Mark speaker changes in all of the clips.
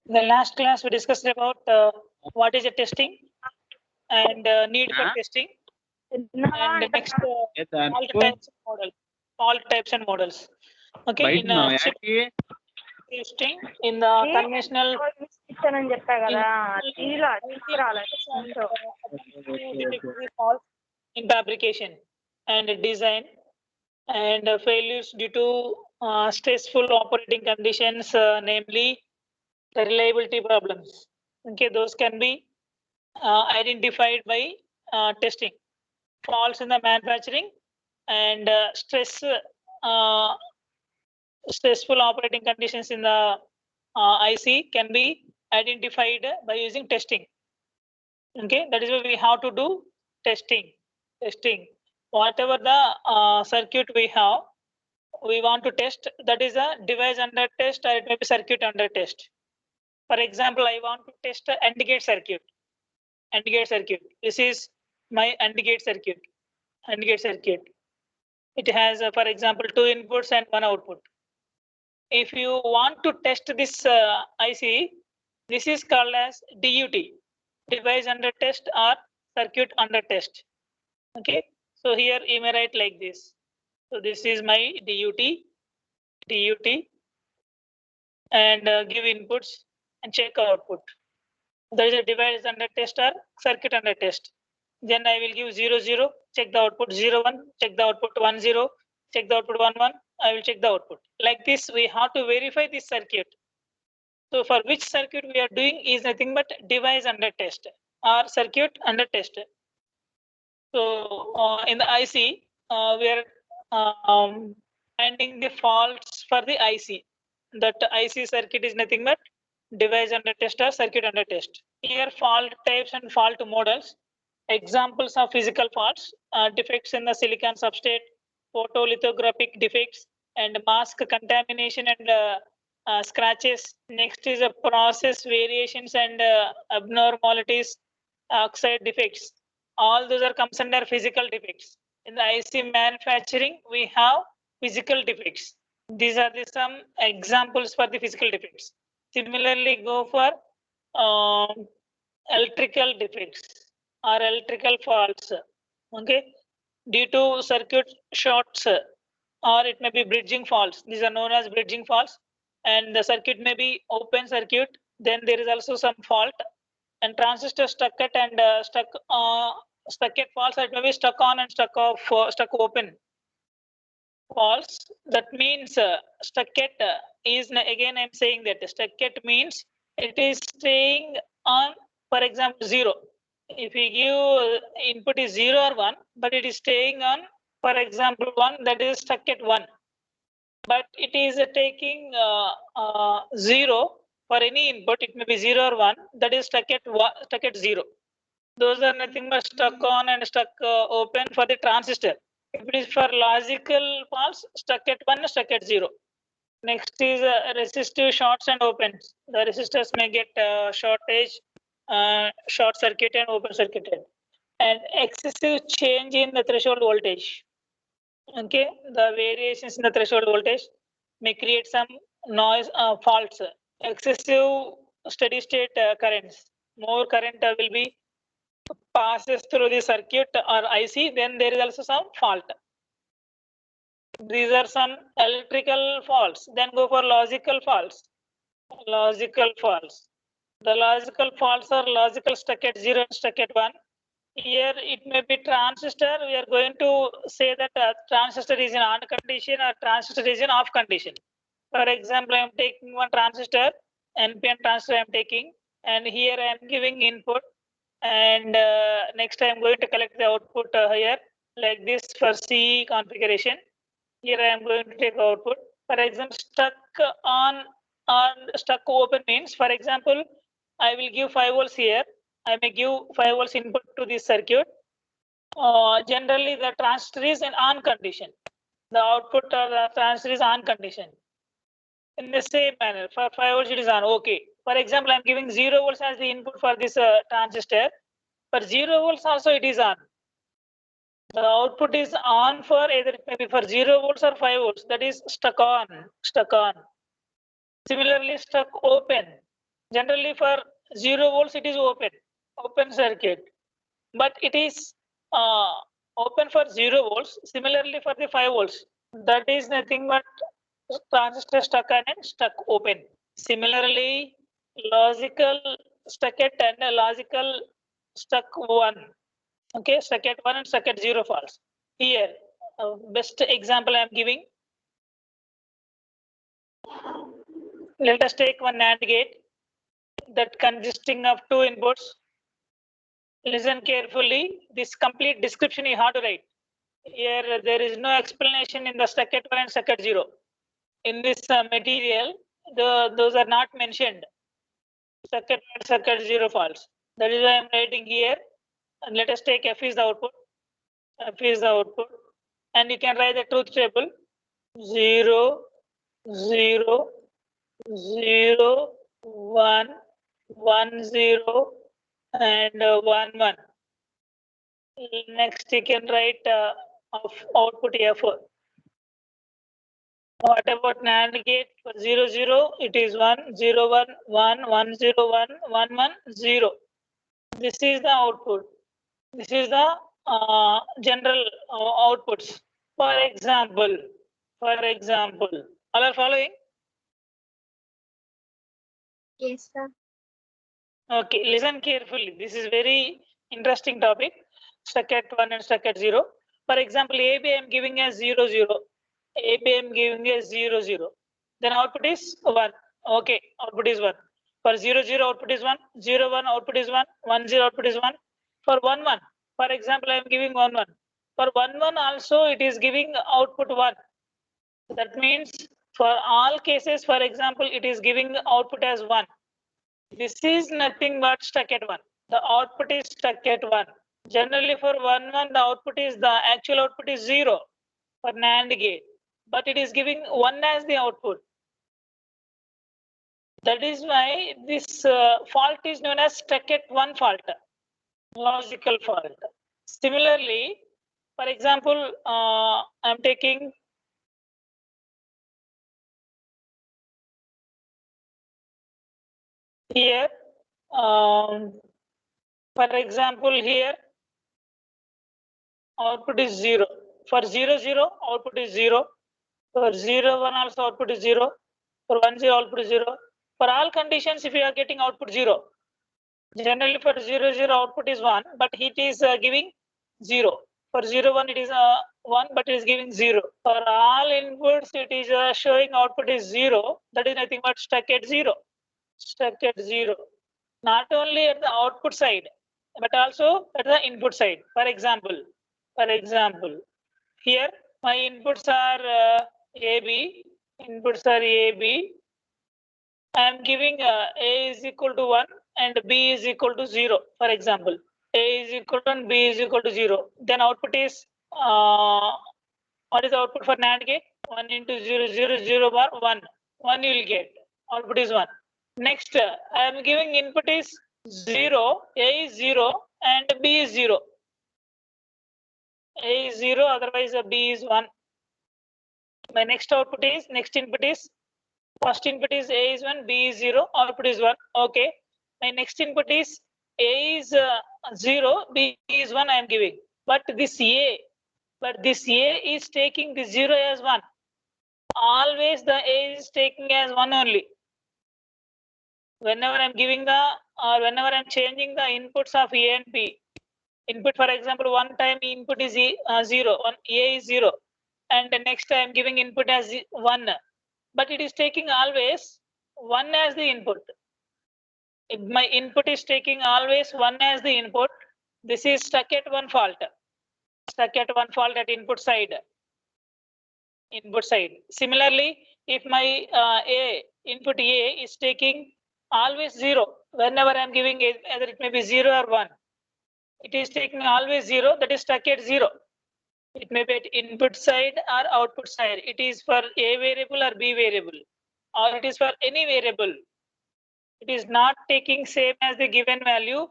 Speaker 1: In the last class, we discussed about what is a testing and need for testing, and the next fault types and models. Fault types and models. Okay, in chip testing, in the conventional
Speaker 2: అని చెప్పా కదా టీవీలో
Speaker 1: faults in fabrication and design and failures due to stressful operating conditions, namely the reliability problems. Okay, those can be identified by testing. Faults in the manufacturing and stressful operating conditions in the IC can be identified by using testing. Okay, that is why we have to do testing. Whatever the circuit we have, we want to test, that is a device under test or it may be circuit under test. For example, I want to test the AND gate circuit. This is my AND gate circuit. It has, for example, 2 inputs and 1 output. If you want to test this IC, this is called as DUT, device under test or circuit under test. Okay, so here you may write like this. So this is my DUT, and give inputs and check output. There is a device under test or circuit under test. Then I will give 0, 0, check the output, 0, 1, check the output, 1, 0, check the output, 1, 1, I will check the output. Like this, we have to verify this circuit. So for which circuit we are doing is nothing but device under test or circuit under test. So in the IC, we are finding the faults for the IC. That IC circuit is nothing but device under test or circuit under test. Here fault types and fault models. Examples of physical faults: defects in the silicon substrate, photolithographic defects, and mask contamination and scratches. Next is a process variations and abnormalities, oxide defects. All those are comes under physical defects. In the IC manufacturing, we have physical defects. These are some examples for the physical defects. Similarly, go for electrical defects or electrical faults. Okay, due to circuit shorts or it may be bridging faults. These are known as bridging faults, and the circuit may be open circuit. Then there is also some fault, and transistor stuck at and stuck at faults. It may be stuck on and stuck off, stuck open faults. That means stuck at is, again I'm saying that stuck at means it is staying on, for example, 0. If we give input is 0 or 1, but it is staying on, for example, 1, that is stuck at 1. But it is taking 0 for any input, it may be 0 or 1, that is stuck at 0. Those are nothing but stuck on and stuck open for the transistor. If it is for logical faults, stuck at 1, stuck at 0. Next is resistive shorts and opens. The resistors may get shortage, short circuit and open circuited. And excessive change in the threshold voltage. Okay, the variations in the threshold voltage may create some noise faults. Excessive steady state currents. More current will be passes through the circuit or IC, then there is also some fault. These are some electrical faults. Then go for logical faults. The logical faults are logical stuck at 0 and stuck at 1. Here it may be transistor. We are going to say that transistor is in on condition or transistor is in off condition. For example, I am taking one transistor, NPN transistor I am taking, and here I am giving input, and next I am going to collect the output here like this for C configuration. Here I am going to take output. For example, stuck on stuck open means, for example, I will give 5 volts here. I may give 5 volts input to this circuit. Generally, the transistor is in on condition. The output of the transistor is on condition. In the same manner, for 5 volts it is on. Okay. For example, I am giving 0 volts as the input for this transistor. For 0 volts also it is on. The output is on for either it may be for 0 volts or 5 volts. That is stuck on. Similarly, stuck open. Generally for 0 volts it is open circuit, but it is open for 0 volts. Similarly for the 5 volts, that is nothing but transistor stuck on and stuck open. Similarly, logical stuck at and logical stuck 1. Okay, stuck at 1 and stuck at 0 false. Here, best example I am giving. Let us take one NAND gate that consisting of 2 inputs. Listen carefully. This complete description you have to write. Here there is no explanation in the circuit 1 and circuit 0. In this material, those are not mentioned. Circuit 1 circuit 0 false. That is why I am writing here. And let us take F is the output. F is the output. And you can write the truth table. 0, 0, 0, 1, 1, 0, and 1, 1. Next, you can write of output F. What about NAND gate for 0, 0? It is 1, 0, 1, 1, 1, 0, 1, 1, 1, 0. This is the output. This is the general outputs. For example, all are following?
Speaker 2: Yes, sir.
Speaker 1: Okay, listen carefully. This is very interesting topic. Stuck at 1 and stuck at 0. For example, AB I am giving as 0, 0. AB I am giving as 0, 0. Then output is 1. Okay, output is 1. For 0, 0, output is 1. 0, 1, output is 1. 1, 0, output is 1. For 1, 1, for example, I am giving 1, 1. For 1, 1 also, it is giving output 1. That means for all cases, for example, it is giving output as 1. This is nothing but stuck at 1. The output is stuck at 1. Generally for 1, 1, the output is, the actual output is 0 for NAND gate, but it is giving 1 as the output. That is why this fault is known as stuck at 1 fault, logical fault. Similarly, for example, I'm taking here, for example, here output is 0. For 0, 0, output is 0. For 0, 1 also output is 0. For 1, 0, output is 0. For all conditions, if you are getting output 0, generally for 0, 0, output is 1, but it is giving 0. For 0, 1, it is 1, but it is giving 0. For all inputs, it is showing output is 0. That is nothing but stuck at 0. Stuck at 0. Not only at the output side, but also at the input side. For example, here my inputs are AB. Inputs are AB. I am giving A is equal to 1 and B is equal to 0. For example, A is equal to 1, B is equal to 0. Then output is, what is the output for NAND gate? 1 into 0, 0, 0 bar 1. 1 you will get. Output is 1. Next, I am giving input is 0, A is 0 and B is 0. A is 0, otherwise B is 1. My next input is, first input is A is 1, B is 0, output is 1. Okay. My next input is A is 0, B is 1, I am giving. But this A is taking the 0 as 1. Always the A is taking as 1 only. Whenever I'm giving whenever I'm changing the inputs of A and B, input, for example, one time input is 0, A is 0, and the next time giving input as 1, but it is taking always 1 as the input. If my input is taking always 1 as the input, this is stuck at 1 fault. Stuck at 1 fault at input side. Similarly, if my input A is taking always 0, whenever I'm giving it, either it may be 0 or 1, it is taking always 0, that is stuck at 0. It may be at input side or output side. It is for A variable or B variable, or it is for any variable. It is not taking same as the given value.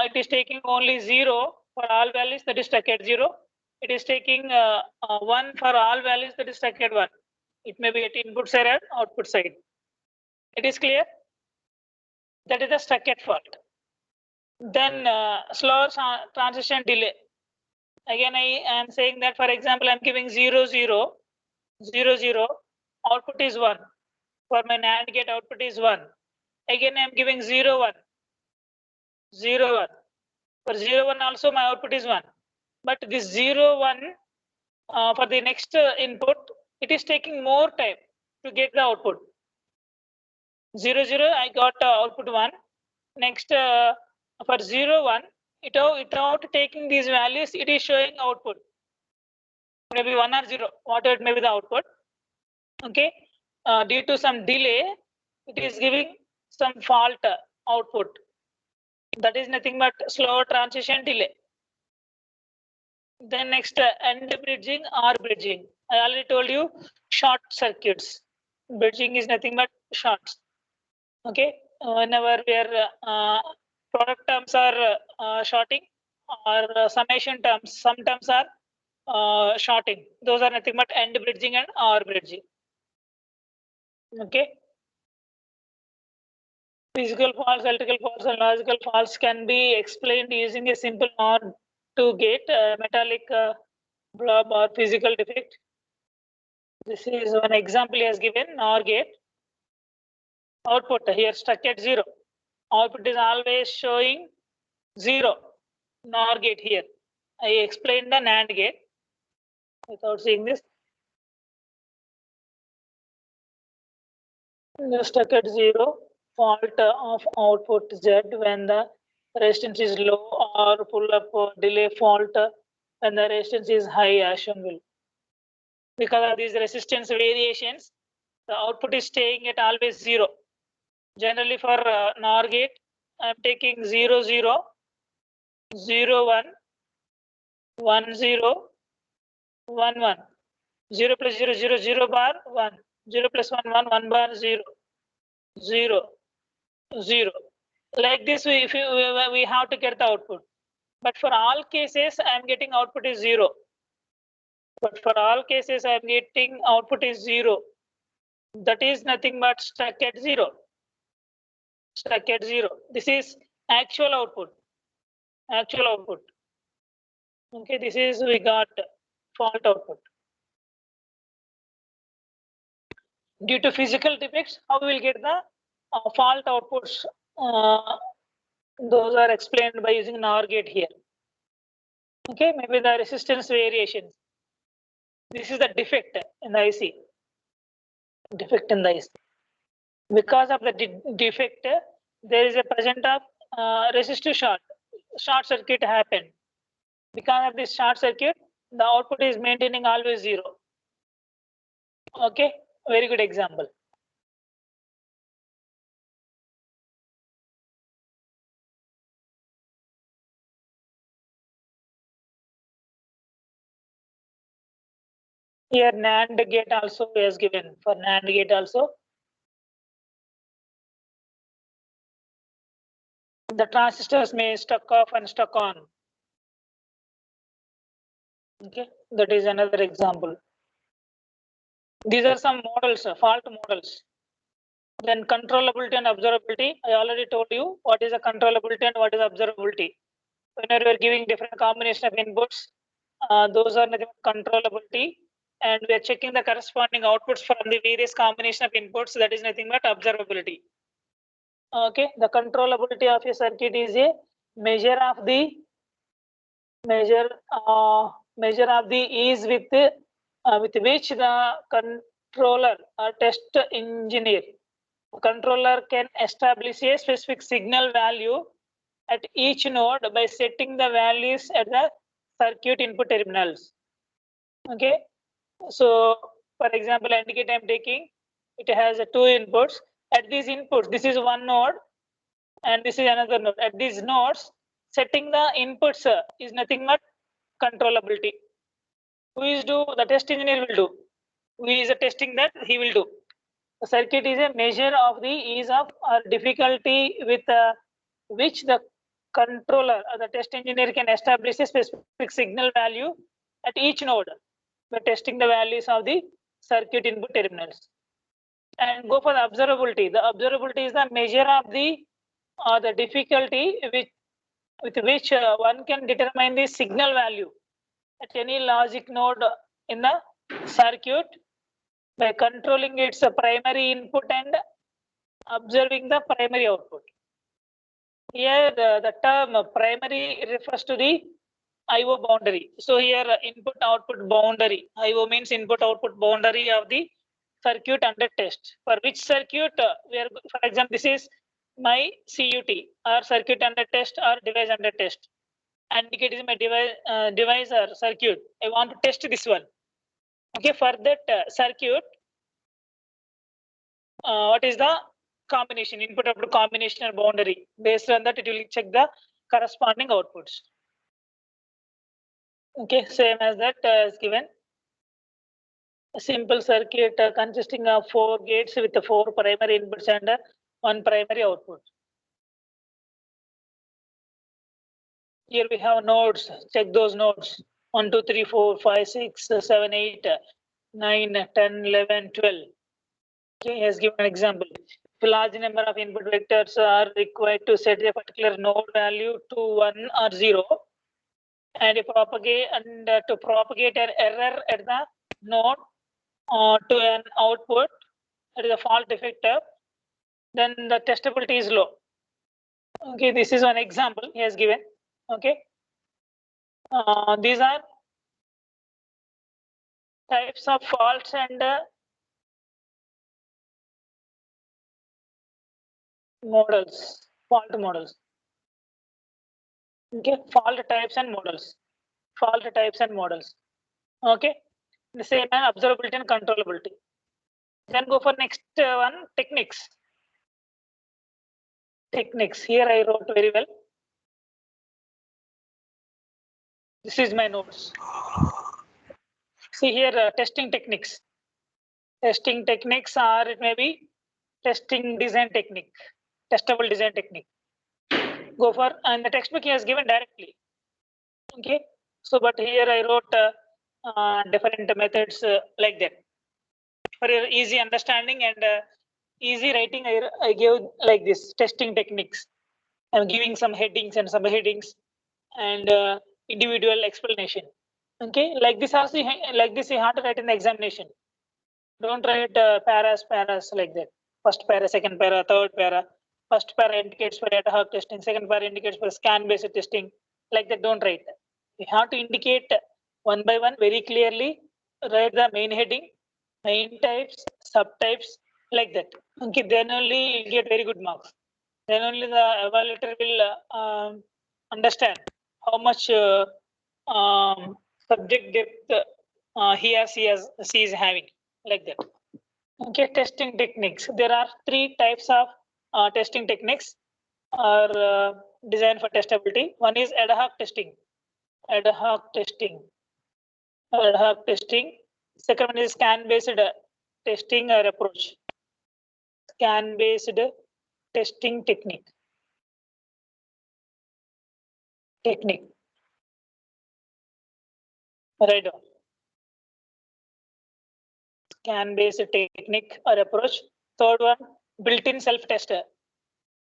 Speaker 1: It is taking only 0 for all values, that is stuck at 0. It is taking 1 for all values, that is stuck at 1. It may be at input side or output side. It is clear? That is the stuck-at fault. Then slower transition delay. Again, I am saying that, for example, I'm giving 0, 0, 0, 0, output is 1. For my NAND gate, output is 1. Again, I'm giving 0, 1, 0, 1. For 0, 1 also, my output is 1. But this 0, 1, for the next input, it is taking more time to get the output. 0, 0, I got output 1. Next, for 0, 1, without taking these values, it is showing output. Maybe 1 or 0, whatever it may be the output. Okay, due to some delay, it is giving some fault output. That is nothing but slow transition delay. Then next, end bridging or bridging. I already told you short circuits. Bridging is nothing but shorts. Okay, whenever we are product terms are shorting, or summation terms, some terms are shorting. Those are nothing but end bridging and OR bridging. Okay. Physical faults, electrical faults, and logical faults can be explained using a simple NOR to gate, metallic blob or physical defect. This is one example he has given, NOR gate. Output here stuck at 0. Output is always showing 0. NOR gate here. I explained the NAND gate without seeing this. Stuck at 0. Fault of output Z when the resistance is low, or pull up delay fault when the resistance is high, as shown below. Because of these resistance variations, the output is staying at always 0. Generally for NOR gate, I'm taking 0, 0, 0, 1, 1, 0, 1, 1. 0 plus 0, 0, 0 bar, 1. 0 plus 1, 1, 1 bar, 0, 0, 0. Like this, we have to get the output. But for all cases, I'm getting output is 0. But for all cases, I'm getting output is 0. That is nothing but stuck at 0. Stuck at 0. This is actual output. Actual output. Okay, this is we got fault output. Due to physical defects, how we will get the fault outputs? Those are explained by using NOR gate here. Okay, maybe the resistance variations. This is the defect in the IC. Defect in the IC. Because of the defect, there is a present of resistive short circuit happened. Because of this short circuit, the output is maintaining always 0. Okay, very good example. Here NAND gate also is given. For NAND gate also, the transistors may stuck off and stuck on. Okay, that is another example. These are some models, fault models. Then controllability and observability. I already told you what is a controllability and what is observability. Whenever we are giving different combination of inputs, those are nothing but controllability, and we are checking the corresponding outputs from the various combination of inputs. That is nothing but observability. Okay, the controllability of a circuit is a measure of the ease with which the controller or test engineer controller can establish a specific signal value at each node by setting the values at the circuit input terminals. Okay, so for example, AND gate I'm taking, it has 2 inputs. At these inputs, this is one node and this is another node. At these nodes, setting the inputs is nothing but controllability. Who is do? The test engineer will do. Who is testing that? He will do. The circuit is a measure of the ease of or difficulty with which the controller or the test engineer can establish a specific signal value at each node by testing the values of the circuit input terminals. And go for the observability. The observability is the measure of the or the difficulty with which one can determine the signal value at any logic node in the circuit by controlling its primary input and observing the primary output. Here the term primary refers to the IO boundary. So here input output boundary. IO means input output boundary of the circuit under test. For which circuit we are, for example, this is my CUT or circuit under test or device under test. And it is my device or circuit. I want to test this one. Okay, for that circuit, what is the combination, input output combination or boundary? Based on that, it will check the corresponding outputs. Okay, same as that is given. A simple circuit consisting of 4 gates with the 4 primary inputs and 1 primary output. Here we have nodes. Check those nodes. 1, 2, 3, 4, 5, 6, 7, 8, 9, 10, 11, 12. Okay, he has given an example. If a large number of input vectors are required to set a particular node value to 1 or 0, and to propagate an error at the node to an output, that is a fault defector, then the testability is low. Okay, this is one example he has given. Okay, these are types of faults and models, fault models. Okay, fault types and models. Fault types and models. Okay, the same and observability and controllability. Then go for next one, techniques. Techniques. Here I wrote very well. This is my notes. See here, testing techniques. Testing techniques, or it may be testing design technique, testable design technique. Go for, and the textbook he has given directly. Okay, so but here I wrote different methods like that. For your easy understanding and easy writing, I gave like this testing techniques. I'm giving some headings and subheadings and individual explanation. Okay, like this also, like this you have to write in the examination. Don't write paras like that. First para, second para, third para. First para indicates for ad hoc testing, second para indicates for scan based testing. Like that, don't write. You have to indicate one by one very clearly. Write the main heading, main types, subtypes, like that. Okay, then only you'll get very good marks. Then only the evaluator will understand how much subject depth he or she is having, like that. Okay, testing techniques. There are 3 types of testing techniques are designed for testability. One is ad hoc testing. Ad hoc testing. Ad hoc testing. Second one is scan-based testing or approach. Scan-based testing technique. Right on. Scan-based technique or approach. Third one, built-in self-tester.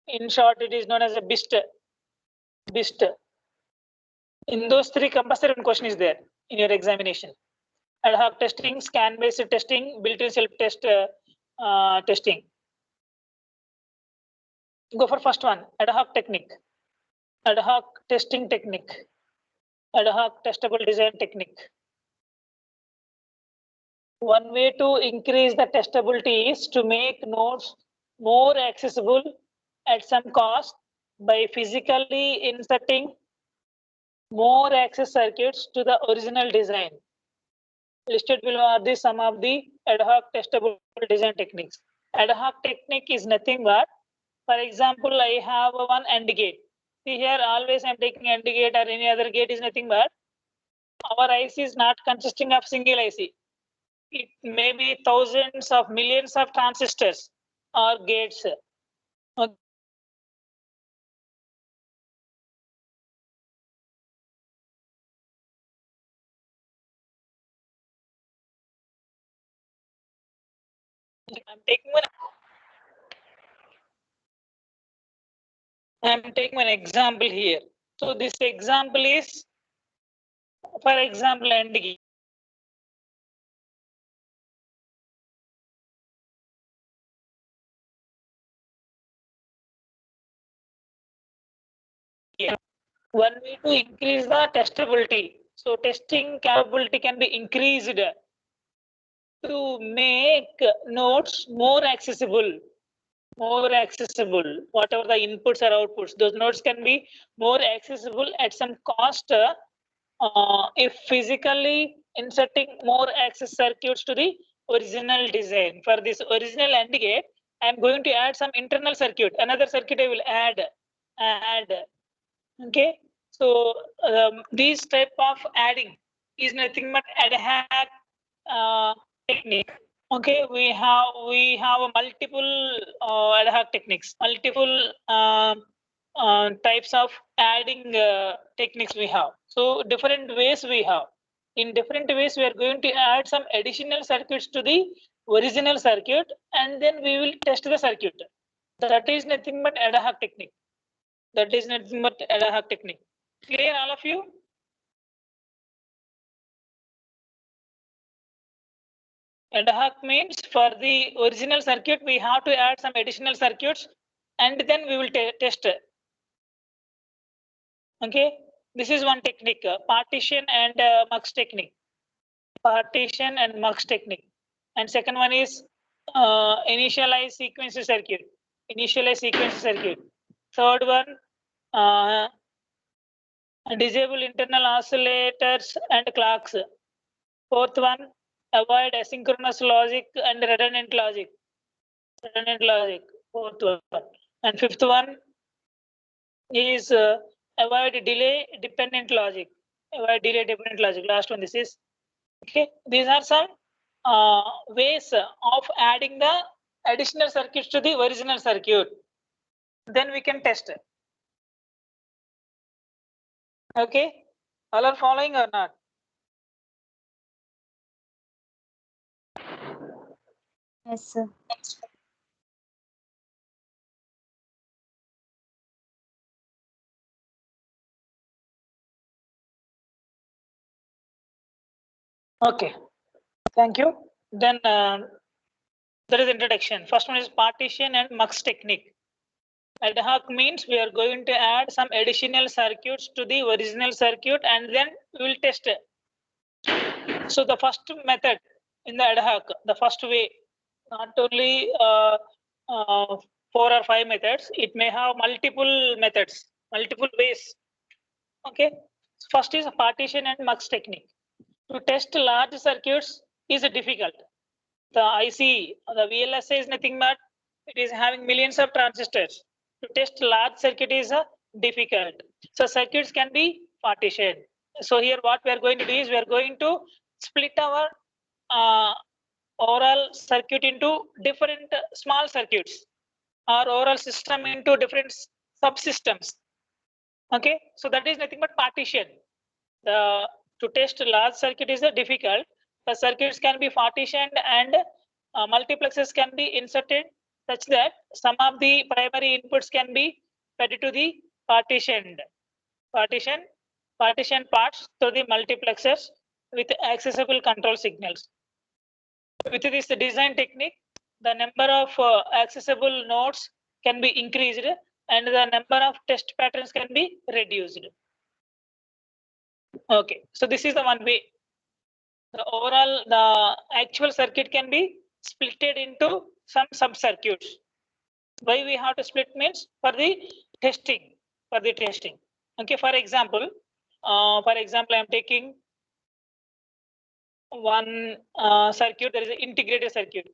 Speaker 1: In short, it is known as a BIST. BIST. In those 3, compulsory one question is there in your examination. Ad hoc testing, scan-based testing, built-in self-test testing. Go for first one, ad hoc technique. Ad hoc testing technique. Ad hoc testable design technique. One way to increase the testability is to make nodes more accessible at some cost by physically inserting more access circuits to the original design. Listed below are the some of the ad hoc testable design techniques. Ad hoc technique is nothing but, for example, I have one AND gate. See here, always I'm taking AND gate or any other gate is nothing but our IC is not consisting of single IC. It may be thousands of millions of transistors or gates. I'm taking one I'm taking an example here. So this example is, for example, AND gate. One way to increase the testability. So testing capability can be increased to make nodes more accessible. Whatever the inputs or outputs, those nodes can be more accessible at some cost if physically inserting more access circuits to the original design. For this original AND gate, I'm going to add some internal circuit. Another circuit I will add. Okay. So these type of adding is nothing but ad hoc technique. Okay, we have a multiple ad hoc techniques, multiple types of adding techniques we have. So different ways we have. In different ways, we are going to add some additional circuits to the original circuit, and then we will test the circuit. That is nothing but ad hoc technique. That is nothing but ad hoc technique. Clear, all of you? Ad hoc means for the original circuit, we have to add some additional circuits and then we will test. Okay, this is one technique, partition and mux technique. Partition and mux technique. And second one is initialize sequence circuit. Initialize sequence circuit. Third one, disable internal oscillators and clocks. Fourth one, avoid asynchronous logic and redundant logic. Fourth one. And fifth one is avoid delay dependent logic. Last one, this is okay. These are some ways of adding the additional circuits to the original circuit. Then we can test it. Okay, all are following or not?
Speaker 3: Yes, sir.
Speaker 1: Okay, thank you. Then there is introduction. First one is partition and mux technique. Ad hoc means we are going to add some additional circuits to the original circuit and then we will test it. So the first method in the ad hoc, the first way, not only 4 or 5 methods, it may have multiple methods, multiple ways. Okay. First is partition and mux technique. To test large circuits is difficult. The IC, the VLSI is nothing but it is having millions of transistors. To test large circuit is difficult. So circuits can be partitioned. So here what we are going to do is we are going to split our overall circuit into different small circuits or overall system into different subsystems. Okay, so that is nothing but partition. To test large circuit is difficult. The circuits can be partitioned and multiplexes can be inserted such that some of the primary inputs can be fed to the partition parts to the multiplexers with accessible control signals. With this design technique, the number of accessible nodes can be increased and the number of test patterns can be reduced. Okay, so this is the one way. The actual circuit can be splitted into some sub-circuits. Why we have to split means for the testing. Okay, for example, I'm taking one circuit. There is an integrated circuit.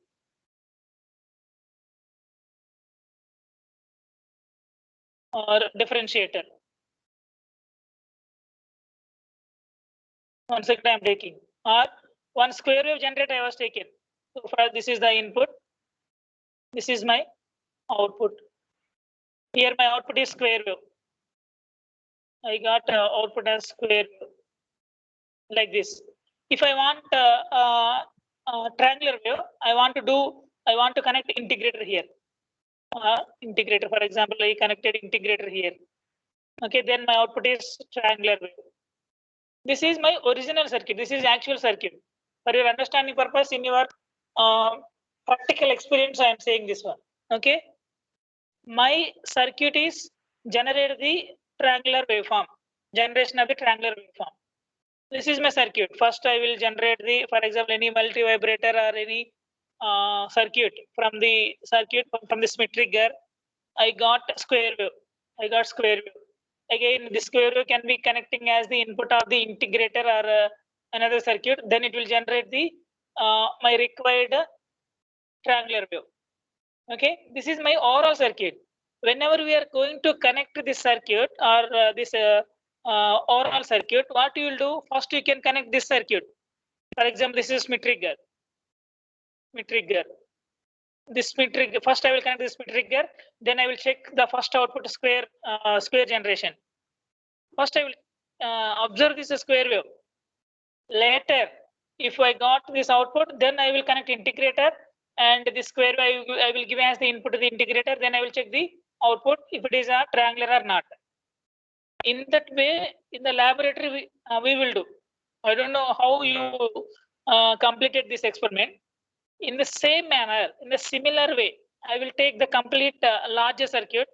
Speaker 1: Or differentiator. One circuit I'm taking. Or one square wave generator I was taken. So for this is the input. This is my output. Here my output is square wave. I got output as square wave. Like this. If I want triangular wave, I want to connect integrator here. integrator. For example, I connected integrator here. Okay, then my output is triangular wave. This is my original circuit. This is actual circuit. For your understanding purpose, in your practical experience, I am saying this one. Okay, my circuit is generate the triangular waveform. Generation of the triangular waveform. This is my circuit. First, I will generate the, for example, any multi vibrator or any circuit from the Smith trigger. I got square wave. I got square wave. Again, this square wave can be connecting as the input of the integrator or another circuit. Then it will generate the my required triangular wave. Okay, this is my overall circuit. Whenever we are going to connect this circuit or this overall circuit, what you will do? First, you can connect this circuit. For example, this is Smith trigger. Smith trigger. This Smith trigger. First, I will connect this Smith trigger. Then I will check the first output square generation. First, I will observe this square wave. Later, if I got this output, then I will connect integrator, and this square wave I will give as the input to the integrator. Then I will check the output if it is a triangular or not. In that way, in the laboratory, we will do. I don't know how you completed this experiment. In the same manner, in the similar way, I will take the complete larger circuit.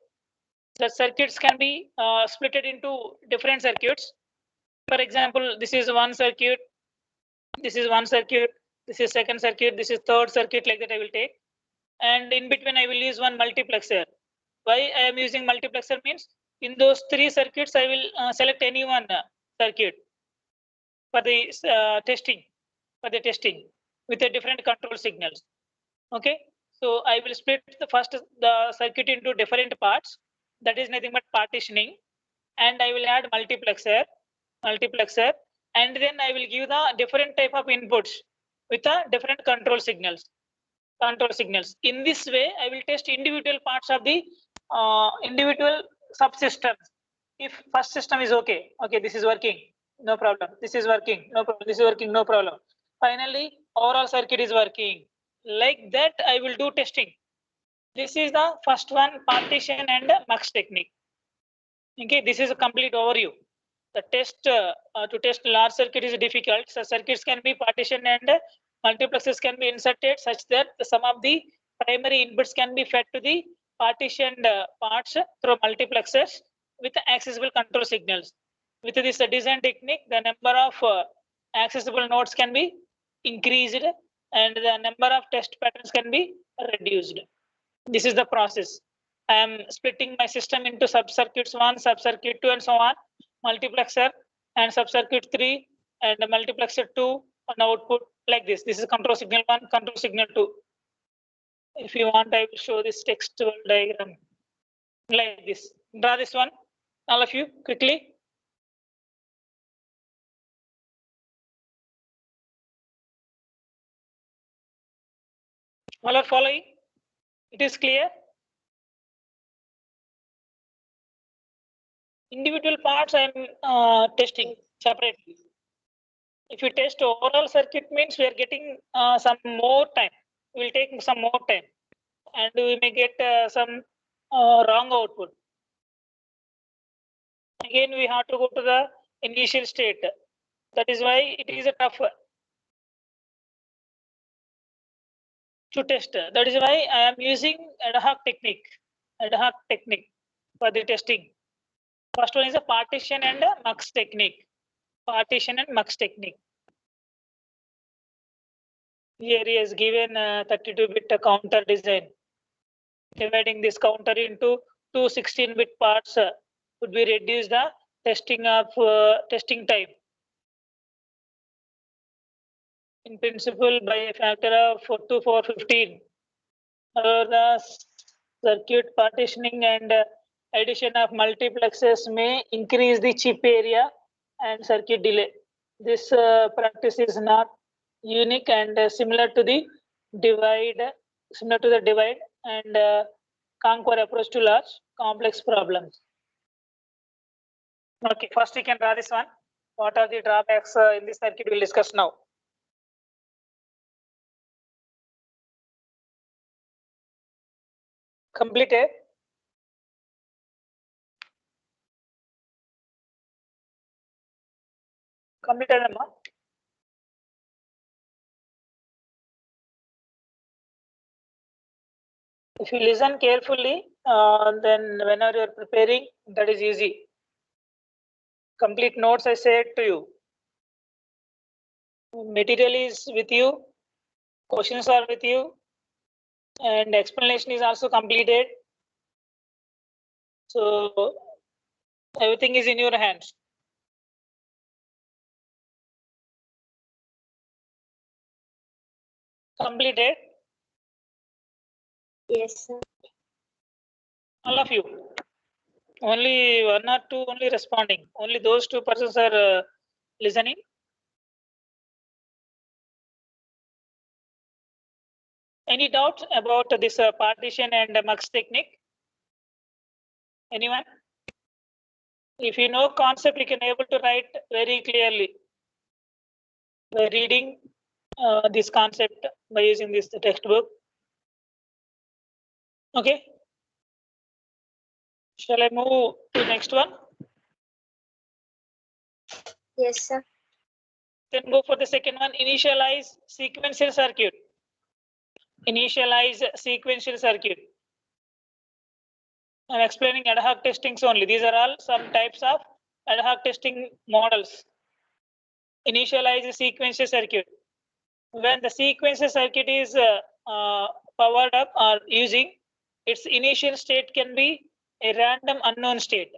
Speaker 1: The circuits can be split into different circuits. For example, this is one circuit, this is one circuit, this is second circuit, this is third circuit, like that I will take. And in between, I will use one multiplexer. Why I am using multiplexer means in those three circuits, I will select any one circuit for the testing, with a different control signals. Okay, so I will split the circuit into different parts. That is nothing but partitioning, and I will add multiplexer, and then I will give the different type of inputs with the different control signals. In this way, I will test individual parts of the individual subsystems. If first system is okay, this is working, no problem. This is working, no problem. This is working, no problem. Finally, overall circuit is working. Like that, I will do testing. This is the first one, partition and mux technique. Okay, this is a complete overview. The test to test large circuit is difficult. So circuits can be partitioned and multiplexers can be inserted such that some of the primary inputs can be fed to the partitioned parts through multiplexers with accessible control signals. With this design technique, the number of accessible nodes can be increased and the number of test patterns can be reduced. This is the process. I am splitting my system into subcircuits 1, subcircuit 2, and so on, multiplexer and subcircuit 3, and multiplexer 2 on output like this. This is control signal 1, control signal 2. If you want, I will show this textual diagram like this. Draw this one, all of you, quickly. All are following? It is clear? Individual parts I am testing separately. If you test overall circuit means we are getting some more time. We will take some more time and we may get some wrong output. Again, we have to go to the initial state. That is why it is a tough to test. That is why I am using ad hoc technique for the testing. First one is a partition and a mux technique. Here he has given 32-bit counter design. Dividing this counter into two 16-bit parts would be reduce the testing time. In principle, by a factor of 4 to 415. The circuit partitioning and addition of multiplexers may increase the chip area and circuit delay. This practice is not unique and similar to the divide and conquer approach to large complex problems. Okay, first we can draw this one. What are the drawbacks in this circuit? We'll discuss now. Completed. Completed, Amma. If you listen carefully, then whenever you are preparing, that is easy. Complete notes I said to you. Material is with you, questions are with you, and explanation is also completed. So everything is in your hands. Completed.
Speaker 3: Yes, sir.
Speaker 1: All of you. Only one or two only responding. Only those 2 persons are listening. Any doubts about this partition and mux technique? Anyone? If you know concept, you can able to write very clearly by reading this concept by using this textbook. Okay. Shall I move to next one?
Speaker 3: Yes, sir.
Speaker 1: Then go for the second one. Initialize sequential circuit. Initialize sequential circuit. I'm explaining ad hoc testings only. These are all some types of ad hoc testing models. Initialize a sequential circuit. When the sequential circuit is powered up or using, its initial state can be a random unknown state.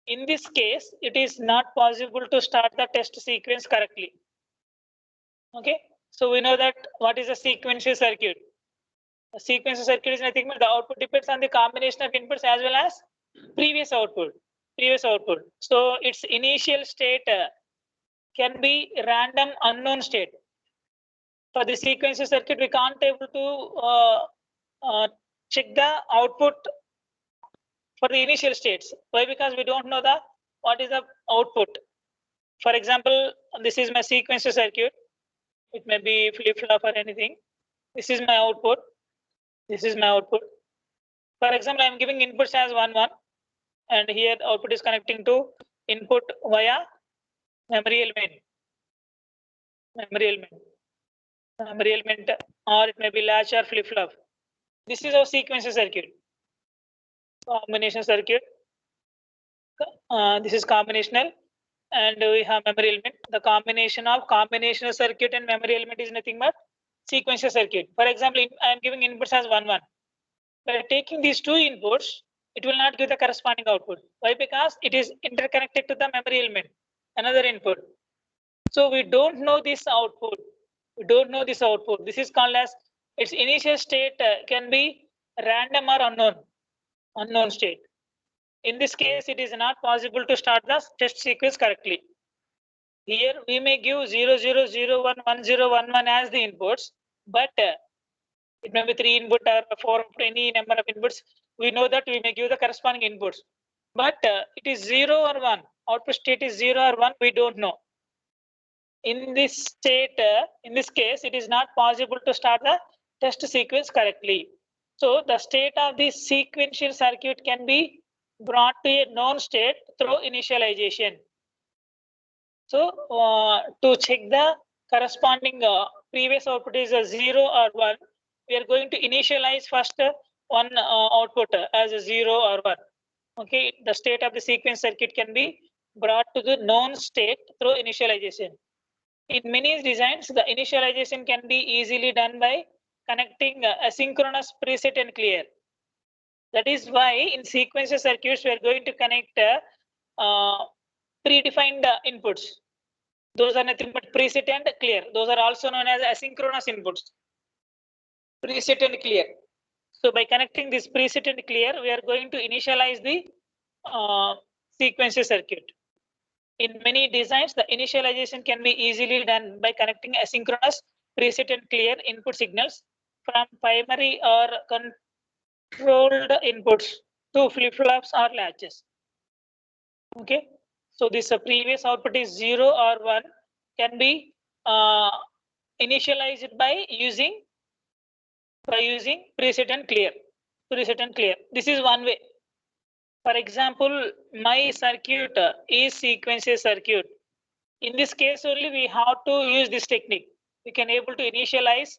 Speaker 1: In this case, it is not possible to start the test sequence correctly. Okay, so we know that what is a sequential circuit. A sequential circuit is nothing but the output depends on the combination of inputs as well as previous output. So its initial state can be random unknown state. For the sequential circuit, we can't able to check the output for the initial states. Why? Because we don't know the what is the output. For example, this is my sequential circuit. It may be flip-flop or anything. This is my output. This is my output. For example, I am giving inputs as 1, 1, and here output is connecting to input via memory element. Memory element, or it may be latch or flip-flop. This is our sequential circuit. Combination circuit. This is combinational, and we have memory element. The combination of combinational circuit and memory element is nothing but sequential circuit. For example, I am giving inputs as 1, 1. By taking these 2 inputs, it will not give the corresponding output. Why? Because it is interconnected to the memory element, another input. So we don't know this output. This is called as its initial state can be random or unknown state. In this case, it is not possible to start the test sequence correctly. Here we may give 0, 0, 0, 1, 1, 0, 1, 1 as the inputs, but it may be 3 input or 4 input, any number of inputs. We know that we may give the corresponding inputs, but it is 0 or 1. Output state is 0 or 1. We don't know. In this state, in this case, it is not possible to start the test sequence correctly. So the state of the sequential circuit can be brought to a known state through initialization. So to check the corresponding previous output is a 0 or 1, we are going to initialize first one output as a 0 or 1. Okay, the state of the sequence circuit can be brought to the known state through initialization. In many designs, the initialization can be easily done by connecting asynchronous preset and clear. That is why in sequential circuits, we are going to connect predefined inputs. Those are nothing but preset and clear. Those are also known as asynchronous inputs. Preset and clear. So by connecting this preset and clear, we are going to initialize the sequential circuit. In many designs, the initialization can be easily done by connecting asynchronous preset and clear input signals from primary or controlled inputs to flip-flops or latches. Okay, so this previous output is 0 or 1 can be initialized by using preset and clear. preset and clear. This is one way. For example, my circuit is sequential circuit. In this case only we have to use this technique. We can able to initialize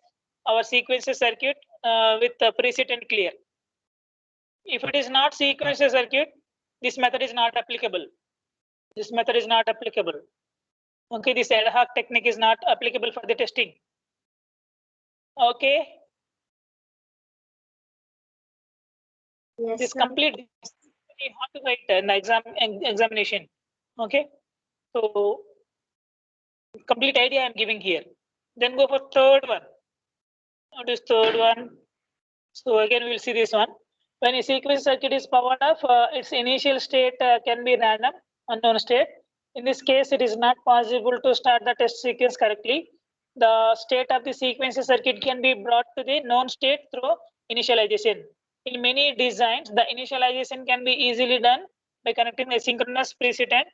Speaker 1: our sequential circuit with preset and clear. If it is not sequential circuit, this method is not applicable. This method is not applicable. Okay, this ad hoc technique is not applicable for the testing. Okay.
Speaker 3: Yes,
Speaker 1: This
Speaker 3: sir.
Speaker 1: complete you have to write an examination. Okay. So complete idea I'm giving here. Then go for third one. What is third one? So again we'll see this one. When a sequence circuit is powered off, its initial state can be random, unknown state. In this case, it is not possible to start the test sequence correctly. The state of the sequence circuit can be brought to the known state through initialization. In many designs, the initialization can be easily done by connecting asynchronous preset and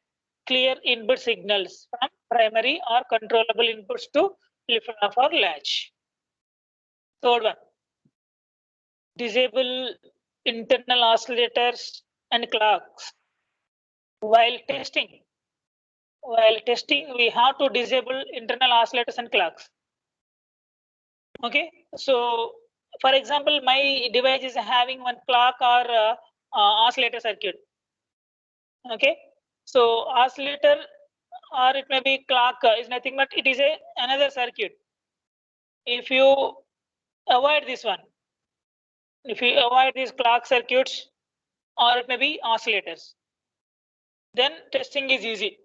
Speaker 1: clear input signals from primary or controllable inputs to flip-flop or latch. Third one, disable internal oscillators and clocks. While testing, we have to disable internal oscillators and clocks. Okay, so for example, my device is having one clock or oscillator circuit. Okay, so oscillator or it may be clock is nothing but it is another circuit. If you avoid this one, if you avoid these clock circuits or it may be oscillators, then testing is easy.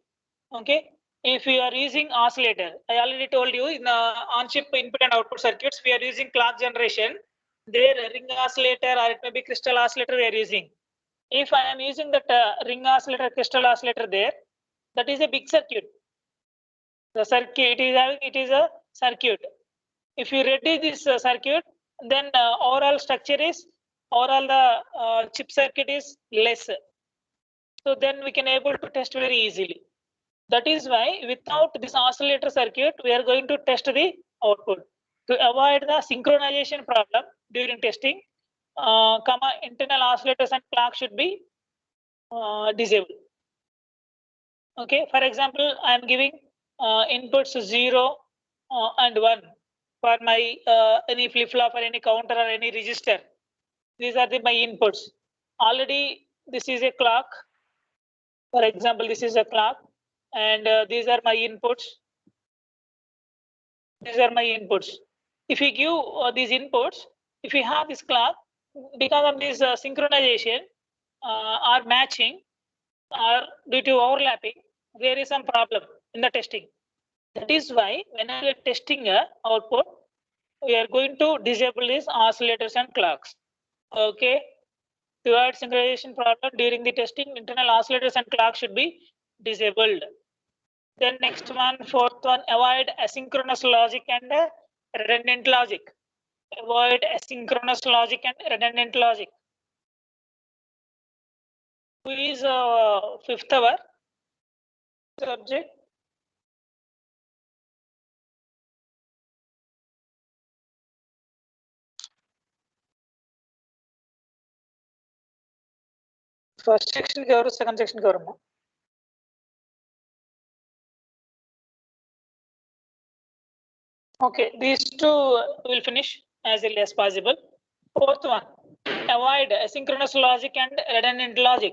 Speaker 1: Okay, if you are using oscillator, I already told you in on-chip input and output circuits, we are using clock generation. There ring oscillator or it may be crystal oscillator we are using. If I am using that ring oscillator, crystal oscillator there, that is a big circuit. The circuit it is a circuit. If you reduce this circuit, then overall structure is overall the chip circuit is less. So then we can able to test very easily. That is why without this oscillator circuit, we are going to test the output. To avoid the synchronization problem during testing, internal oscillators and clock should be disabled. Okay, for example, I am giving inputs 0 and 1 for my any flip-flop or any counter or any register. These are my inputs. Already this is a clock. For example, this is a clock. And these are my inputs. These are my inputs. If you give these inputs, if you have this clock, because of this synchronization or matching or due to overlapping, there is some problem in the testing. That is why when we are testing a output, we are going to disable these oscillators and clocks. Okay. To avoid synchronization problem during the testing, internal oscillators and clocks should be disabled. Then next one, fourth one, avoid asynchronous logic and redundant logic. Avoid asynchronous logic and redundant logic. Who is fifth hour subject? First section cover, second section cover. Okay, these two will finish as early as possible. Fourth one, avoid asynchronous logic and redundant logic.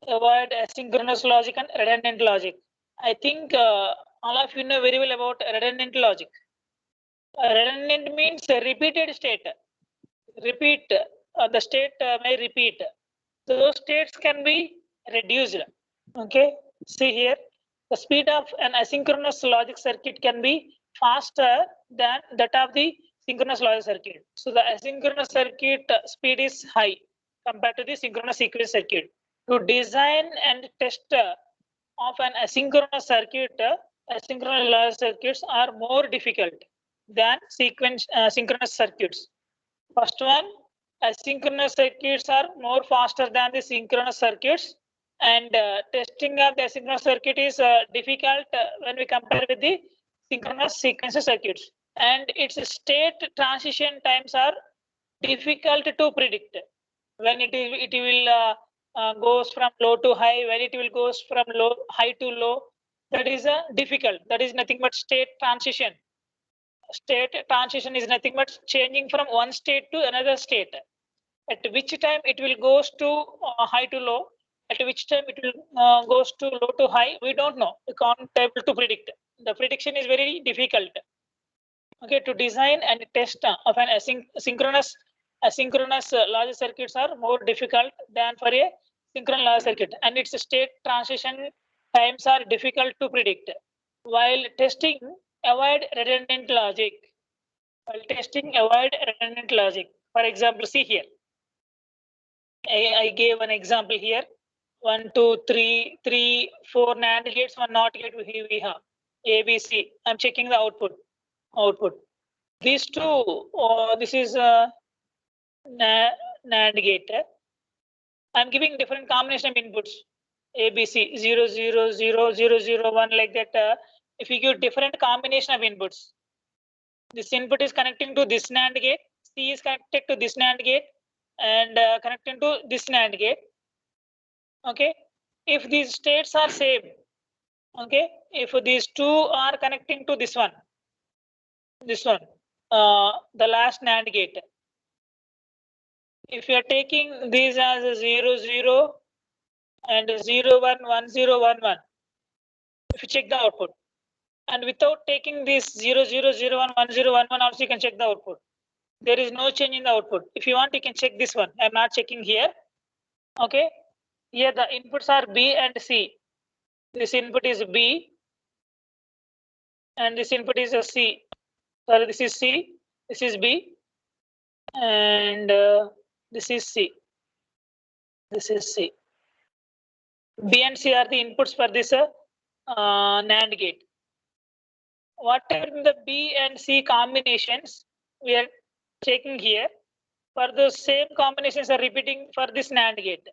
Speaker 1: Avoid asynchronous logic and redundant logic. I think all of you know very well about redundant logic. Redundant means a repeated state. Repeat, the state may repeat. Those states can be reduced. Okay, see here, the speed of an asynchronous logic circuit can be faster than that of the synchronous logic circuit. So the asynchronous circuit speed is high compared to the synchronous sequence circuit. To design and test of an asynchronous circuit, asynchronous logic circuits are more difficult than synchronous circuits. First one, asynchronous circuits are more faster than the synchronous circuits, and testing of the asynchronous circuit is difficult when we compare with the synchronous sequence circuits, and its state transition times are difficult to predict when it will goes from low to high, when it will goes from high to low. That is a difficult. That is nothing but state transition. State transition is nothing but changing from one state to another state. At which time it will goes to high to low, at which time it will goes to low to high, we don't know. We can't able to predict. The prediction is very difficult. Okay, to design and test of an asynchronous logic circuits are more difficult than for a synchronous logic circuit, and its state transition times are difficult to predict. While testing, avoid redundant logic. While testing, avoid redundant logic. For example, see here. I gave an example here. 1, 2, 3, 3, 4 NAND gates, 1 NOT gate we have. A, B, C. I'm checking the output. These two, this is a NAND gate. I'm giving different combination of inputs. A, B, C, 0, 0, 0, 0, 0, 1, like that. If you give different combination of inputs, this input is connecting to this NAND gate, C is connected to this NAND gate, and connecting to this NAND gate. Okay, if these states are same, okay, if these two are connecting to this one, the last NAND gate, if you are taking these as a 0, 0 and 0, 1, 1, 0, 1, 1, if you check the output, and without taking this 0, 0, 0, 1, 1, 0, 1, 1, also you can check the output. There is no change in the output. If you want, you can check this one. I'm not checking here. Okay, here the inputs are B and C. This input is B and this input is a C. Sorry, this is C, this is B, and this is C. This is C. B and C are the inputs for this NAND gate. Whatever the B and C combinations we are checking here, for the same combinations are repeating for this NAND gate.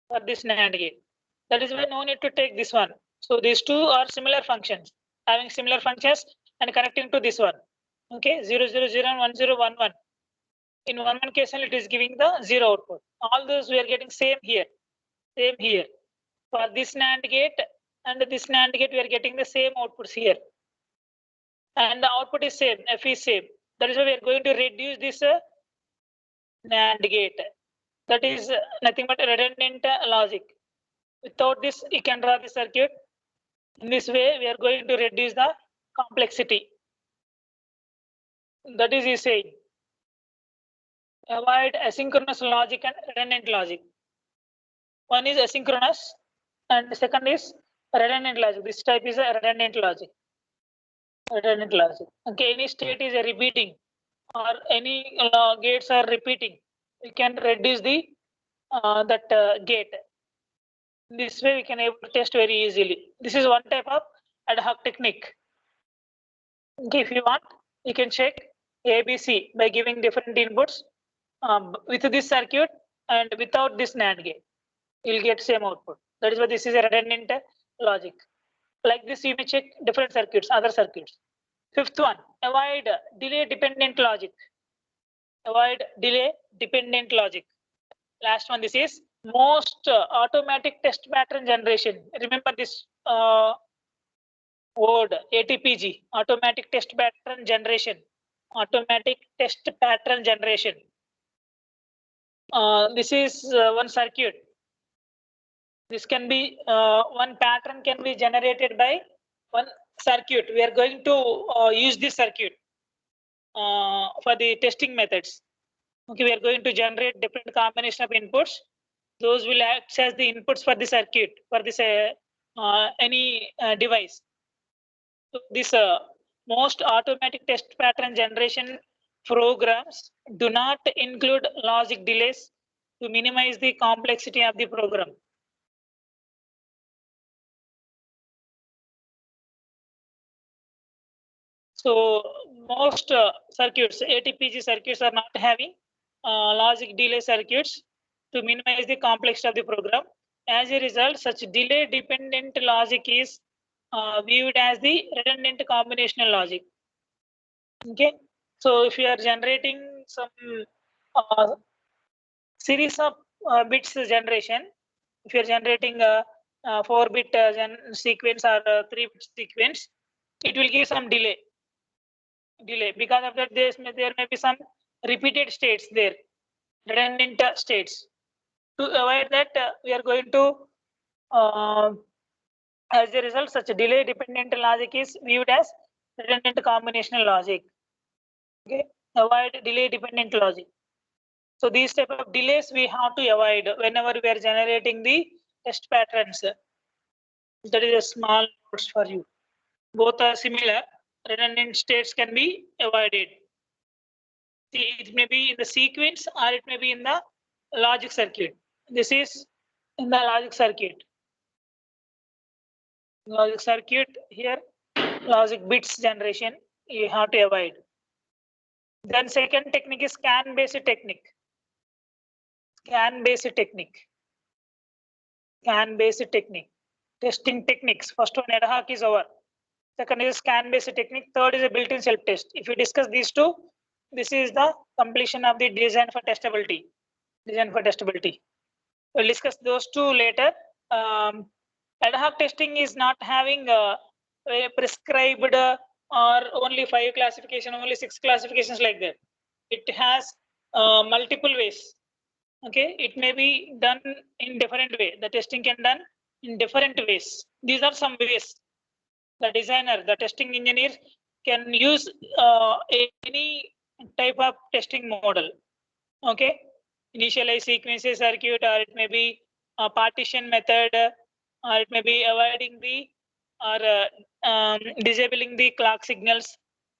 Speaker 1: That is why no need to take this one. So these two are similar functions, having similar functions and connecting to this one. Okay, 0, 0, 0, and 1, 0, 1, 1. In one case, it is giving the 0 output. All those we are getting same here. For this NAND gate and this NAND gate, we are getting the same outputs here. And the output is same, F is same. That is why we are going to reduce this NAND gate. That is nothing but redundant logic. Without this, you can draw the circuit. In this way, we are going to reduce the complexity. That is he saying. Avoid asynchronous logic and redundant logic. One is asynchronous and the second is redundant logic. This type is a redundant logic. Okay, any state is a repeating or any gates are repeating, we can reduce the gate. This way we can able to test very easily. This is one type of ad hoc technique. Okay, if you want, you can check ABC by giving different inputs with this circuit and without this NAND gate. You'll get same output. That is why this is a redundant logic. Like this, you may check different circuits, other circuits. Fifth one, avoid delay dependent logic. Last one, this is most automatic test pattern generation. Remember this word ATPG, automatic test pattern generation. This is one circuit. This can be one pattern can be generated by one circuit. We are going to use this circuit for the testing methods. Okay, we are going to generate different combination of inputs. Those will act as the inputs for the circuit for this any device. So this most automatic test pattern generation programs do not include logic delays to minimize the complexity of the program. So most circuits, ATPG circuits, are not having logic delay circuits to minimize the complexity of the program. As a result, such delay dependent logic is viewed as the redundant combinational logic. Okay, so if you are generating some series of bits generation. If you're generating a 4-bit sequence or 3-bit sequence, it will give some delay. Because of that, there may be some repeated states there, redundant states. To avoid that, we are going to, as a result, such a delay dependent logic is viewed as redundant combinational logic. Okay, avoid delay dependent logic. So these type of delays we have to avoid whenever we are generating the test patterns. That is a small notes for you. Both are similar. Redundant states can be avoided. See, it may be in the sequence or it may be in the logic circuit. This is in the logic circuit. Logic circuit here, logic bits generation, you have to avoid. Then second technique is scan-based technique. Scan-based technique. Scan-based technique. Testing techniques. First one, ad hoc is over. Second is scan-based technique. Third is a built-in self-test. If we discuss these two, this is the completion of the design for testability. Design for testability. We'll discuss those two later. Ad hoc testing is not having a prescribed or only 5 classification, only 6 classifications like that. It has multiple ways. Okay, it may be done in different way. The testing can done in different ways. These are some ways. The designer, the testing engineer can use any type of testing model. Okay, initialize sequences circuit, or it may be a partition method, or it may be avoiding the or disabling the clock signals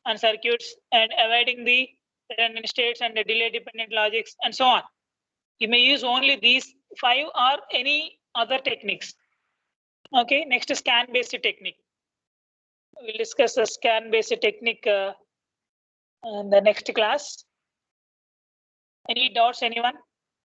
Speaker 1: and circuits and avoiding the redundant states and the delay dependent logics and so on. You may use only these 5 or any other techniques. Okay, next is scan based technique. We'll discuss the scan based technique in the next class. Any doubts, anyone?